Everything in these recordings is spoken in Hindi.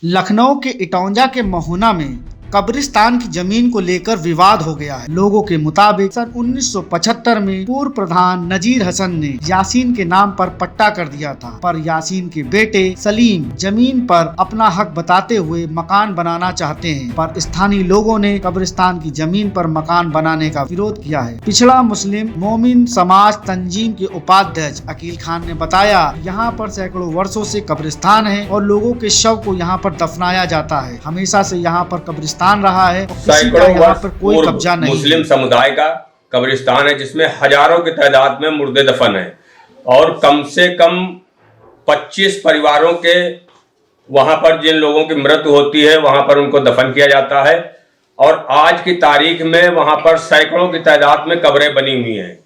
लखनऊ के इटौंजा के महोना में कब्रिस्तान की जमीन को लेकर विवाद हो गया है। लोगों के मुताबिक सन 1975 में पूर्व प्रधान नजीर हसन ने यासीन के नाम पर पट्टा कर दिया था, पर यासीन के बेटे सलीम जमीन पर अपना हक बताते हुए मकान बनाना चाहते हैं, पर स्थानीय लोगों ने कब्रिस्तान की जमीन पर मकान बनाने का विरोध किया है। पिछड़ा मुस्लिम मोमिन समाज तंजीम के उपाध्यक्ष अकील खान ने बताया, यहाँ पर सैकड़ों वर्षों से कब्रिस्तान है और लोगों के शव को यहाँ पर दफनाया जाता है। हमेशा से यहाँ पर कब्रिस्तान रहा है, सैकड़ों यहाँ पर कोई कब्जा नहीं। मुस्लिम समुदाय का कब्रिस्तान है जिसमें हजारों की तादाद में मुर्दे दफन है और कम से कम 25 परिवारों के वहां पर जिन लोगों की मृत्यु होती है वहां पर उनको दफन किया जाता है और आज की तारीख में वहां पर सैकड़ों की तादाद में कब्रें बनी हुई हैं।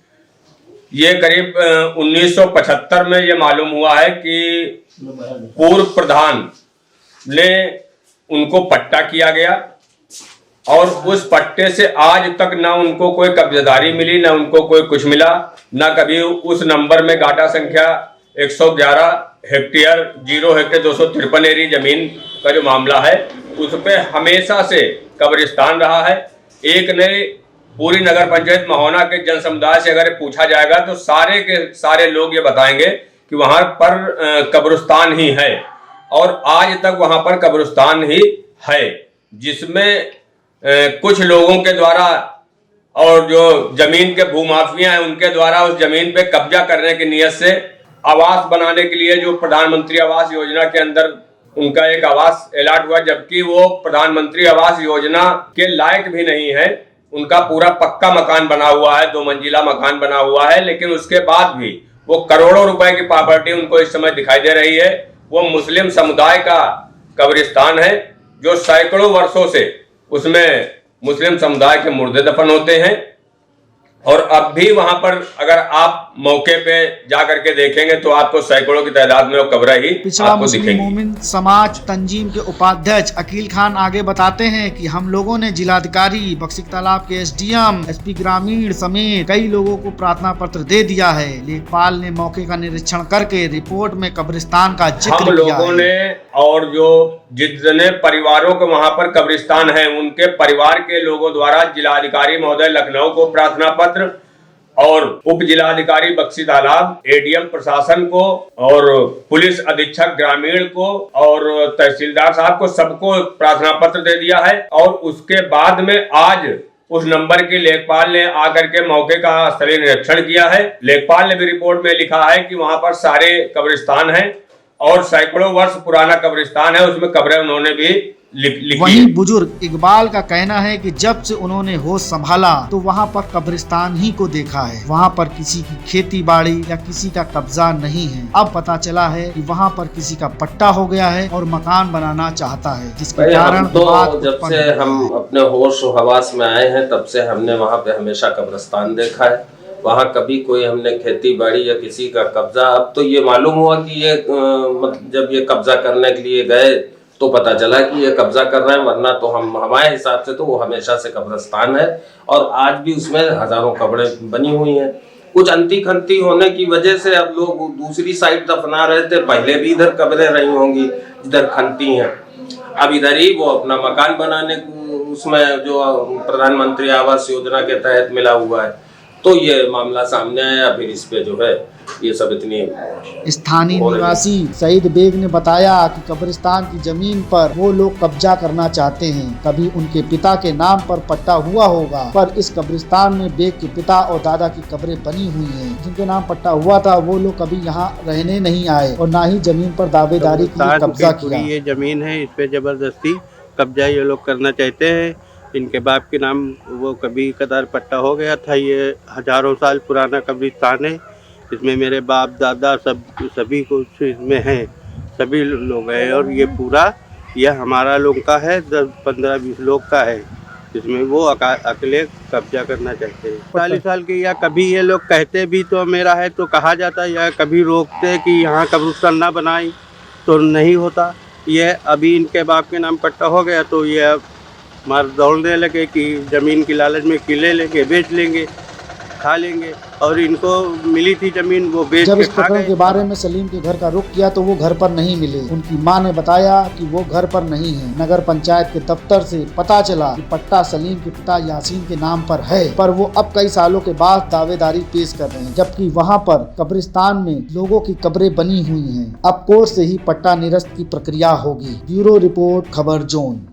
ये करीब 1975 में ये मालूम हुआ है कि पूर्व प्रधान ने उनको पट्टा किया गया और उस पट्टे से आज तक ना उनको कोई कब्जेदारी मिली, ना उनको कोई कुछ मिला, ना कभी उस नंबर में गाटा संख्या 111 हेक्टेयर 0 हेक्टेयर 253 एरी जमीन का जो मामला है उस पे हमेशा से कब्रिस्तान रहा है। एक ने पूरी नगर पंचायत महोना के जन समुदाय से अगर पूछा जाएगा तो सारे के सारे लोग ये बताएंगे कि वहां पर कब्रिस्तान ही है और आज तक वहां पर कब्रिस्तान ही है, जिसमें कुछ लोगों के द्वारा और जो जमीन के भूमाफिया हैं उनके द्वारा उस जमीन पे कब्जा करने की नियत से आवास बनाने के लिए जो प्रधानमंत्री आवास योजना के अंदर उनका एक आवास अलॉट हुआ, जबकि वो प्रधानमंत्री आवास योजना के लायक भी नहीं है। उनका पूरा पक्का मकान बना हुआ है, 2 मंजिला मकान बना हुआ है, लेकिन उसके बाद भी वो करोड़ों रुपए की प्रॉपर्टी उनको इस समय दिखाई दे रही है। वो मुस्लिम समुदाय का कब्रिस्तान है जो सैकड़ों वर्षों से उसमें मुस्लिम समुदाय के मुर्दे दफन होते हैं और अब भी वहां पर अगर आप मौके पे जा करके देखेंगे तो आपको सैकड़ों की तादाद में वो कब्रें ही पिछड़ा मुस्लिम मोमिन समाज तंजीम के उपाध्यक्ष अकील खान आगे बताते हैं कि हम लोगों ने जिलाधिकारी, बक्सी तालाब के एसडीएम, एसपी ग्रामीण समेत कई लोगों को प्रार्थना पत्र दे दिया है। लेखपाल ने मौके का निरीक्षण करके रिपोर्ट में कब्रिस्तान का जिक्र हम लोगों ने और जो जितने परिवारों के वहां पर कब्रिस्तान है उनके परिवार के लोगों द्वारा जिलाधिकारी महोदय लखनऊ को प्रार्थना पत्र और उप जिलाधिकारी बक्सी तालाब, एडीएम प्रशासन को और पुलिस अधीक्षक ग्रामीण को और तहसीलदार साहब को सबको प्रार्थना पत्र दे दिया है और उसके बाद में आज उस नंबर के लेखपाल ने आकर के मौके का स्थलीय निरीक्षण किया है। लेखपाल ने भी रिपोर्ट में लिखा है कि वहां पर सारे कब्रिस्तान हैं और सैकड़ों वर्ष पुराना कब्रिस्तान है, उसमें कब्रें उन्होंने भी लिखी। वहीं बुजुर्ग इकबाल का कहना है कि जब से उन्होंने होश संभाला तो वहां पर कब्रिस्तान ही को देखा है। वहां पर किसी की खेती बाड़ी या किसी का कब्जा नहीं है। अब पता चला है कि वहां पर किसी का पट्टा हो गया है और मकान बनाना चाहता है, जिसके कारण तो जब से हम अपने होश हवास में आए हैं तब से हमने वहाँ पे हमेशा कब्रिस्तान देखा है। वहाँ कभी कोई हमने खेती बाड़ी या किसी का कब्जा, अब तो ये मालूम हुआ कि ये जब ये कब्जा करने के लिए गए तो पता चला कि ये कब्जा कर रहे हैं, वरना तो हमारे हिसाब से तो वो हमेशा से कब्रिस्तान है और आज भी उसमें हजारों कब्रें बनी हुई हैं। कुछ अंती खंती होने की वजह से अब लोग दूसरी साइड दफना रहे थे, पहले भी इधर कब्रें रही होंगी इधर खंती हैं, अब इधर ही वो अपना मकान बनाने उसमें जो प्रधानमंत्री आवास योजना के तहत मिला हुआ है तो ये मामला सामने आया। फिर इस पे जो है ये सब इतनी स्थानीय निवासी सईद बेग ने बताया कि कब्रिस्तान की जमीन पर वो लोग कब्जा करना चाहते हैं। कभी उनके पिता के नाम पर पट्टा हुआ होगा, पर इस कब्रिस्तान में बेग के पिता और दादा की कब्रें बनी हुई हैं। जिनके नाम पट्टा हुआ था वो लोग कभी यहाँ रहने नहीं आए और ना ही जमीन पर दावेदारी की कब्जा किया। ये जमीन है, इस पे जबरदस्ती कब्जा ये लोग करना चाहते हैं। इनके बाप के नाम वो कभी कदार पट्टा हो गया था। ये हजारों साल पुराना कब्रिस्तान है, इसमें मेरे बाप दादा सभी कुछ इसमें हैं, सभी लोग हैं और ये पूरा यह हमारा लोग का है, 10-15-20 लोग का है, इसमें वो अकेले कब्जा करना चाहते हैं। 40 साल के या कभी ये लोग कहते भी तो मेरा है तो कहा जाता, या कभी रोकते कि यहाँ कब्रिस्तान ना बनाई तो नहीं होता। ये अभी इनके बाप के नाम पट्टा हो गया तो ये मार दौड़ने लगे कि ज़मीन की लालच में किले लेंगे, बेच लेंगे, खा लेंगे, और इनको मिली थी जमीन वो बेच जब के इस खा प्रकरण गए। के बारे में सलीम के घर का रुख किया तो वो घर पर नहीं मिले। उनकी मां ने बताया कि वो घर पर नहीं है। नगर पंचायत के दफ्तर से पता चला कि पट्टा सलीम के पिता यासीन के नाम पर है, पर वो अब कई सालों के बाद दावेदारी पेश कर रहे हैं, जबकि वहाँ पर कब्रिस्तान में लोगों की कब्रें बनी हुई हैं। अब कोर्ट से ही पट्टा निरस्त की प्रक्रिया होगी। ब्यूरो रिपोर्ट, खबर जोन।